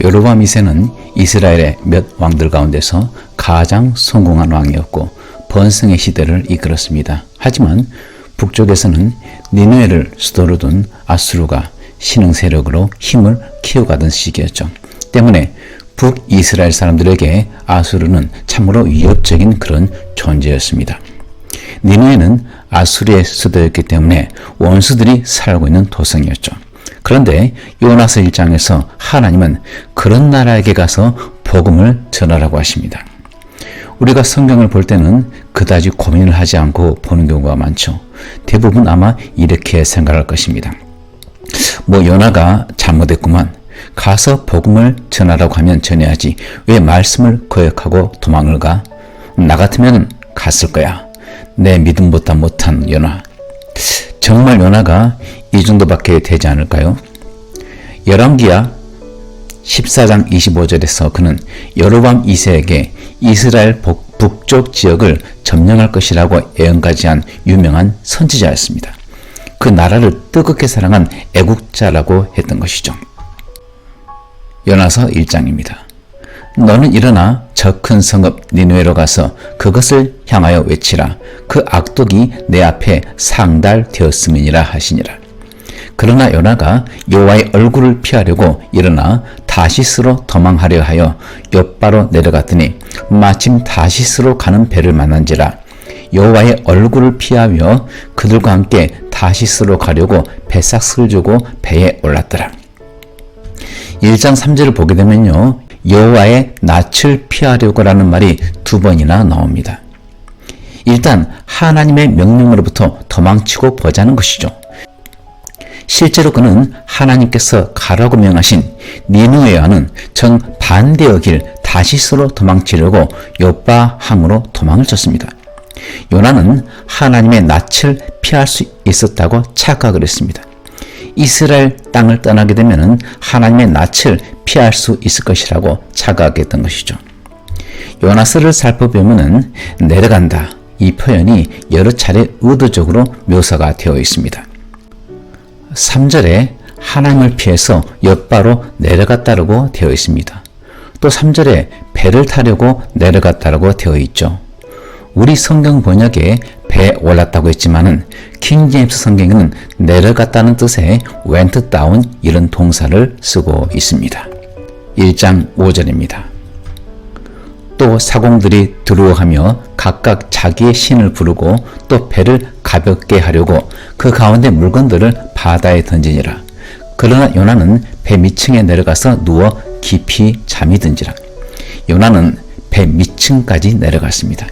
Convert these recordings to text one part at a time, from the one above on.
여로보암 2세는 이스라엘의 몇 왕들 가운데서 가장 성공한 왕이었고 번성의 시대를 이끌었습니다. 하지만 북쪽에서는 니느웨를 수도로 둔 아수르가 신흥 세력으로 힘을 키워가던 시기였죠. 때문에 북이스라엘 사람들에게 아수르는 참으로 위협적인 그런 존재였습니다. 니느웨는 아수르의 수도였기 때문에 원수들이 살고 있는 도성이었죠. 그런데 요나서 1장에서 하나님은 그런 나라에게 가서 복음을 전하라고 하십니다. 우리가 성경을 볼 때는 그다지 고민을 하지 않고 보는 경우가 많죠. 대부분 아마 이렇게 생각할 것입니다. 요나가 잘못했구만. 가서 복음을 전하라고 하면 전해야지. 왜 말씀을 거역하고 도망을 가? 나 같으면 갔을 거야. 내 믿음보다 못한 요나. 정말 요나가 이 정도밖에 되지 않을까요? 열왕기야 14장 25절에서 그는 여로보암 2세에게 이스라엘 북쪽 지역을 점령할 것이라고 예언까지 한 유명한 선지자였습니다. 그 나라를 뜨겁게 사랑한 애국자라고 했던 것이죠. 요나서 1장입니다. 너는 일어나 저 큰 성읍 니느웨로 가서 그것을 향하여 외치라. 그 악독이 내 앞에 상달되었음이니라 하시니라. 그러나 요나가 여호와의 얼굴을 피하려고 일어나 다시스로 도망하려 하여 욥바로 내려갔더니 마침 다시스로 가는 배를 만난지라. 여호와의 얼굴을 피하며 그들과 함께 다시스로 가려고 배삭스를 주고 배에 올랐더라. 1장 3절을 보게 되면요, 여호와의 낯을 피하려고라는 말이 2번이나 나옵니다. 일단 하나님의 명령으로부터 도망치고 보자는 것이죠. 실제로 그는 하나님께서 가라고 명하신 니느웨와는 정반대의 길 다시스로 도망치려고 욥바 항으로 도망을 쳤습니다. 요나는 하나님의 낯을 피할 수 있었다고 착각을 했습니다. 이스라엘 땅을 떠나게 되면 하나님의 낯을 피할 수 있을 것이라고 착각했던 것이죠. 요나서를 살펴보면 내려간다, 이 표현이 여러 차례 의도적으로 묘사가 되어 있습니다. 3절에 하나님을 피해서 욥바로 내려갔다라고 되어 있습니다. 또 3절에 배를 타려고 내려갔다라고 되어 있죠. 우리 성경 번역에 배에 올랐다고 했지만은 킹 제임스 성경에는 내려갔다는 뜻의 went down 이런 동사를 쓰고 있습니다. 1장 5절입니다. 또 사공들이 두려워하며 각각 자기의 신을 부르고 또 배를 가볍게 하려고 그 가운데 물건들을 바다에 던지니라. 그러나 요나는 배 밑층에 내려가서 누워 깊이 잠이 든지라. 요나는 배 밑층까지 내려갔습니다.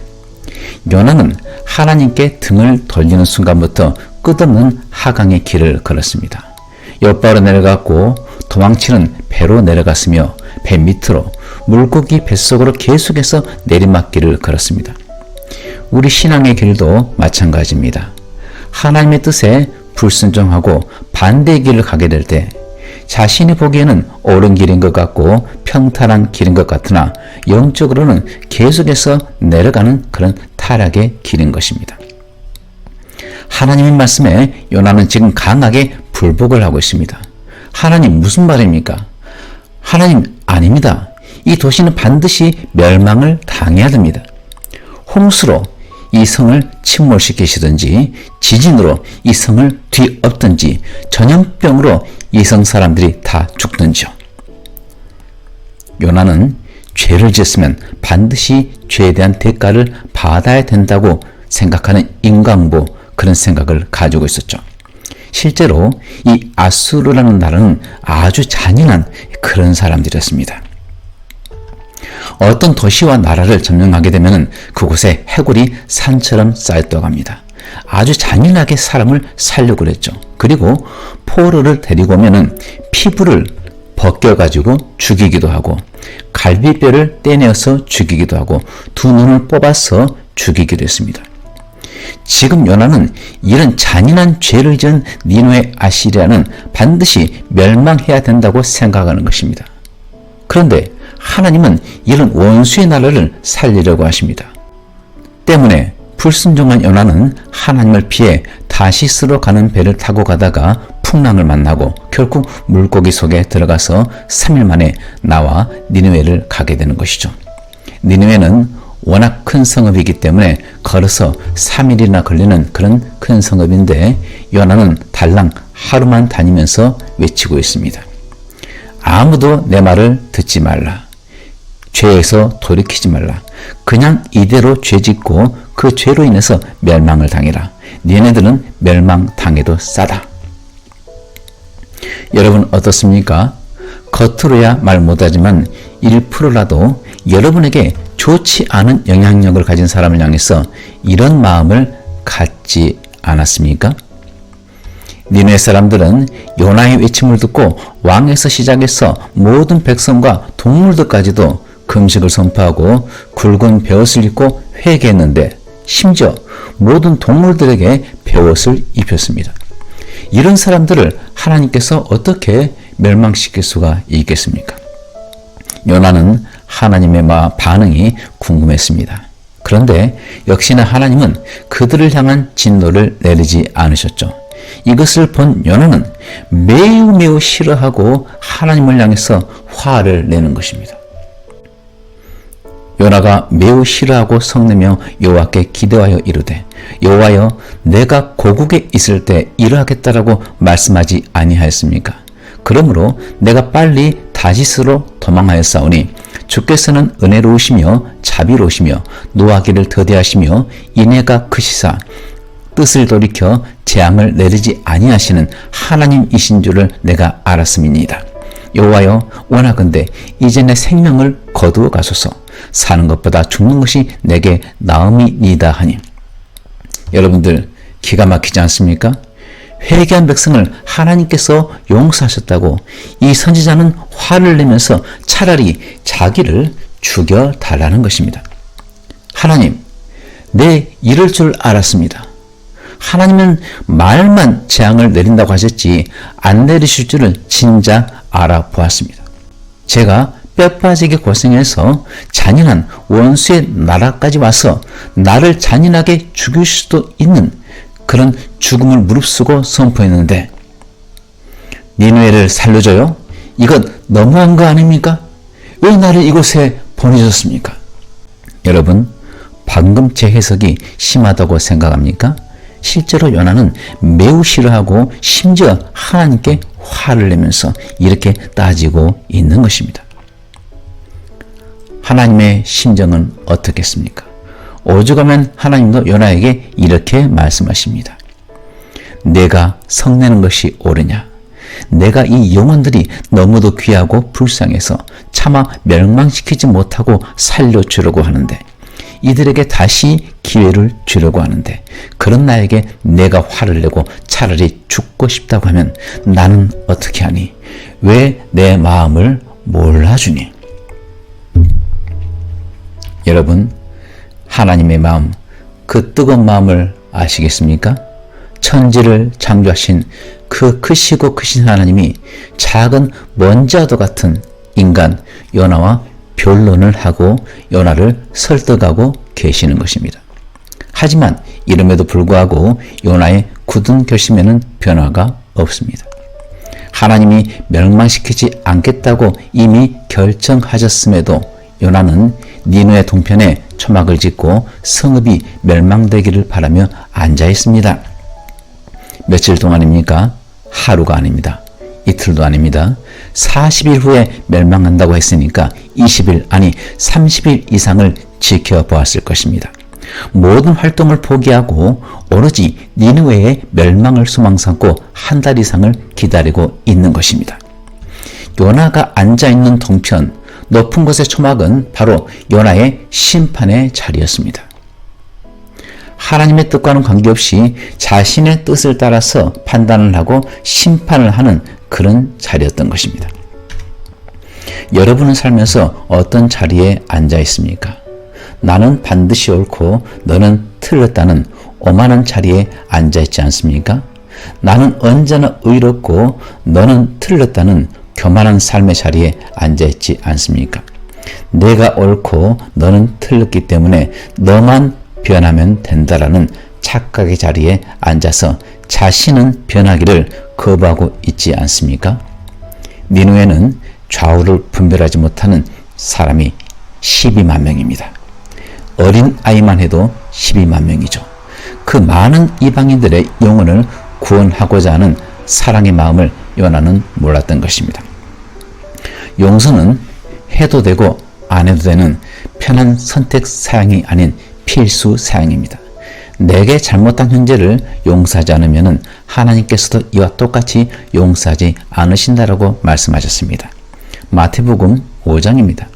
요나는 하나님께 등을 돌리는 순간부터 끝없는 하강의 길을 걸었습니다. 욥바로 내려갔고 도망치는 배로 내려갔으며 배 밑으로 물고기 뱃속으로 계속해서 내리막길을 걸었습니다. 우리 신앙의 길도 마찬가지입니다. 하나님의 뜻에 불순종하고 반대의 길을 가게 될 때 자신이 보기에는 옳은 길인 것 같고 평탄한 길인 것 같으나 영적으로는 계속해서 내려가는 그런 타락의 길인 것입니다. 하나님의 말씀에 요나는 지금 강하게 불복을 하고 있습니다. 하나님 무슨 말입니까? 하나님 아닙니다. 이 도시는 반드시 멸망을 당해야 됩니다. 홍수로 이 성을 침몰시키시든지 지진으로 이 성을 뒤엎든지 전염병으로 이 성 사람들이 다 죽든지요. 요나는 죄를 지었으면 반드시 죄에 대한 대가를 받아야 된다고 생각하는 인간보 그런 생각을 가지고 있었죠. 실제로 이 아수르라는 나라는 아주 잔인한 그런 사람들이었습니다. 어떤 도시와 나라를 점령하게 되면 그곳에 해골이 산처럼 쌓였다고 합니다. 아주 잔인하게 사람을 살려고 그랬죠. 그리고 포로를 데리고 오면 피부를 벗겨가지고 죽이기도 하고 갈비뼈를 떼내어서 죽이기도 하고 두 눈을 뽑아서 죽이기도 했습니다. 지금 요나는 이런 잔인한 죄를 지은 니느웨 아시리아는 반드시 멸망해야 된다고 생각하는 것입니다. 그런데 하나님은 이런 원수의 나라를 살리려고 하십니다. 때문에 불순종한 요나는 하나님을 피해 다시스로 가는 배를 타고 가다가 풍랑을 만나고 결국 물고기 속에 들어가서 3일 만에 나와 니느웨를 가게 되는 것이죠. 니느웨는 워낙 큰 성읍이기 때문에 걸어서 3일이나 걸리는 그런 큰 성읍인데 요나는 달랑 하루만 다니면서 외치고 있습니다. 아무도 내 말을 듣지 말라. 죄에서 돌이키지 말라. 그냥 이대로 죄짓고 그 죄로 인해서 멸망을 당해라. 니네들은 멸망당해도 싸다. 여러분 어떻습니까? 겉으로야 말 못하지만 1%라도 여러분에게 좋지 않은 영향력을 가진 사람을 향해서 이런 마음을 갖지 않았습니까? 니네 사람들은 요나의 외침을 듣고 왕에서 시작해서 모든 백성과 동물들까지도 금식을 선포하고 굵은 베옷을 입고 회개했는데 심지어 모든 동물들에게 베옷을 입혔습니다. 이런 사람들을 하나님께서 어떻게 멸망시킬 수가 있겠습니까? 요나는 하나님의 반응이 궁금했습니다. 그런데 역시나 하나님은 그들을 향한 진노를 내리지 않으셨죠. 이것을 본 요나는 매우 싫어하고 하나님을 향해서 화를 내는 것입니다. 요나가 매우 싫어하고 성내며 여호와께 기도하여 이르되 여호와여 내가 고국에 있을 때 이러하겠다라고 말씀하지 아니하였습니까? 그러므로 내가 빨리 다시스로 도망하였사오니 주께서는 은혜로우시며 자비로우시며 노하기를 더디하시며 인애가 크시사 뜻을 돌이켜 재앙을 내리지 아니하시는 하나님이신 줄을 내가 알았음이니이다. 여호와여 원하건대 이제 내 생명을 거두어 가소서. 사는 것보다 죽는 것이 내게 나음이니이다 하니. 여러분들 기가 막히지 않습니까? 회개한 백성을 하나님께서 용서하셨다고 이 선지자는 화를 내면서 차라리 자기를 죽여달라는 것입니다. 하나님, 내 이럴 줄 알았습니다. 하나님은 말만 재앙을 내린다고 하셨지 안 내리실 줄을 진작 알아보았습니다. 제가 뼈 빠지게 고생해서 잔인한 원수의 나라까지 와서 나를 잔인하게 죽일 수도 있는 그런 죽음을 무릅쓰고 선포했는데 니느웨를 살려줘요? 이건 너무한 거 아닙니까? 왜 나를 이곳에 보내셨습니까? 여러분, 방금 제 해석이 심하다고 생각합니까? 실제로 요나는 매우 싫어하고 심지어 하나님께 화를 내면서 이렇게 따지고 있는 것입니다. 하나님의 심정은 어떻겠습니까? 오죽하면 하나님도 요나에게 이렇게 말씀하십니다. 내가 성내는 것이 옳으냐? 내가 이 영혼들이 너무도 귀하고 불쌍해서 차마 멸망시키지 못하고 살려주려고 하는데 이들에게 다시 기회를 주려고 하는데 그런 나에게 내가 화를 내고 차라리 죽고 싶다고 하면 나는 어떻게 하니? 왜 내 마음을 몰라주니? 여러분, 하나님의 마음, 그 뜨거운 마음을 아시겠습니까? 천지를 창조하신 그 크시고 크신 하나님이 작은 먼지와도 같은 인간 요나와 변론을 하고 요나를 설득하고 계시는 것입니다. 하지만 이름에도 불구하고 요나의 굳은 결심에는 변화가 없습니다. 하나님이 멸망시키지 않겠다고 이미 결정하셨음에도 요나는 니느웨 동편에 초막을 짓고 성읍이 멸망되기를 바라며 앉아 있습니다. 며칠 동안입니까? 하루가 아닙니다. 이틀도 아닙니다. 40일 후에 멸망한다고 했으니까 20일 아니 30일 이상을 지켜보았을 것입니다. 모든 활동을 포기하고 오로지 니느웨의 멸망을 소망 삼고 한 달 이상을 기다리고 있는 것입니다. 요나가 앉아있는 동편 높은 곳의 초막은 바로 요나의 심판의 자리였습니다. 하나님의 뜻과는 관계없이 자신의 뜻을 따라서 판단을 하고 심판을 하는 그런 자리였던 것입니다. 여러분은 살면서 어떤 자리에 앉아 있습니까? 나는 반드시 옳고 너는 틀렸다는 오만한 자리에 앉아 있지 않습니까? 나는 언제나 의롭고 너는 틀렸다는 교만한 삶의 자리에 앉아 있지 않습니까? 내가 옳고 너는 틀렸기 때문에 너만 변하면 된다라는 착각의 자리에 앉아서 자신은 변하기를 거부하고 있지 않습니까? 니누에는 좌우를 분별하지 못하는 사람이 12만 명입니다. 어린 아이만 해도 12만 명이죠. 그 많은 이방인들의 영혼을 구원하고자 하는 사랑의 마음을 요나는 몰랐던 것입니다. 용서는 해도 되고 안 해도 되는 편한 선택 사항이 아닌 필수 사항입니다. 내게 잘못한 형제를 용서하지 않으면 하나님께서도 이와 똑같이 용서하지 않으신다라고 말씀하셨습니다. 마태복음 5장입니다.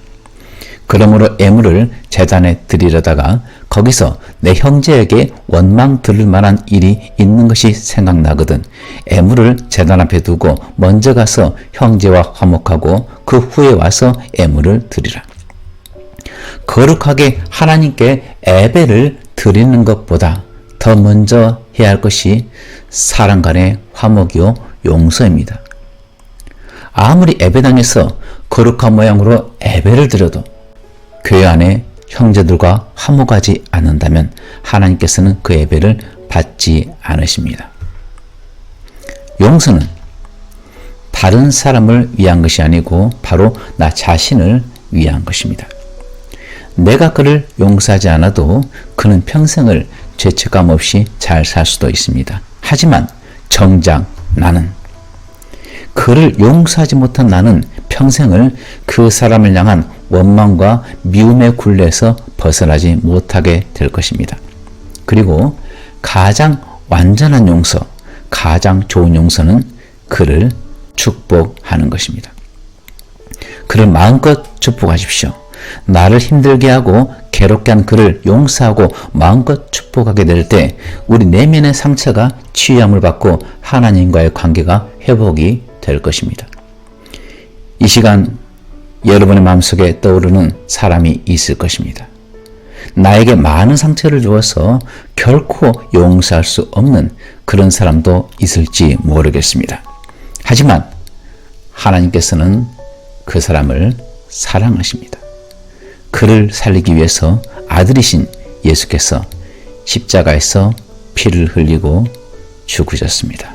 그러므로 애물을 제단에 드리려다가 거기서 내 형제에게 원망 들을 만한 일이 있는 것이 생각나거든 애물을 제단 앞에 두고 먼저 가서 형제와 화목하고 그 후에 와서 애물을 드리라. 거룩하게 하나님께 예배를 드리는 것보다 더 먼저 해야 할 것이 사람 간의 화목이요 용서입니다. 아무리 예배당에서 거룩한 모양으로 예배를 드려도 교회 안에 형제들과 화목하지 않는다면 하나님께서는 그 예배를 받지 않으십니다. 용서는 다른 사람을 위한 것이 아니고 바로 나 자신을 위한 것입니다. 내가 그를 용서하지 않아도 그는 평생을 죄책감 없이 잘 살 수도 있습니다. 하지만 정작 나는 그를 용서하지 못한 나는 평생을 그 사람을 향한 원망과 미움의 굴레에서 벗어나지 못하게 될 것입니다. 그리고 가장 완전한 용서, 가장 좋은 용서는 그를 축복하는 것입니다. 그를 마음껏 축복하십시오. 나를 힘들게 하고 괴롭게 한 그를 용서하고 마음껏 축복하게 될 때 우리 내면의 상처가 치유함을 받고 하나님과의 관계가 회복이 될 것입니다. 이 시간 여러분의 마음속에 떠오르는 사람이 있을 것입니다. 나에게 많은 상처를 주어서 결코 용서할 수 없는 그런 사람도 있을지 모르겠습니다. 하지만 하나님께서는 그 사람을 사랑하십니다. 그를 살리기 위해서 아들이신 예수께서 십자가에서 피를 흘리고 죽으셨습니다.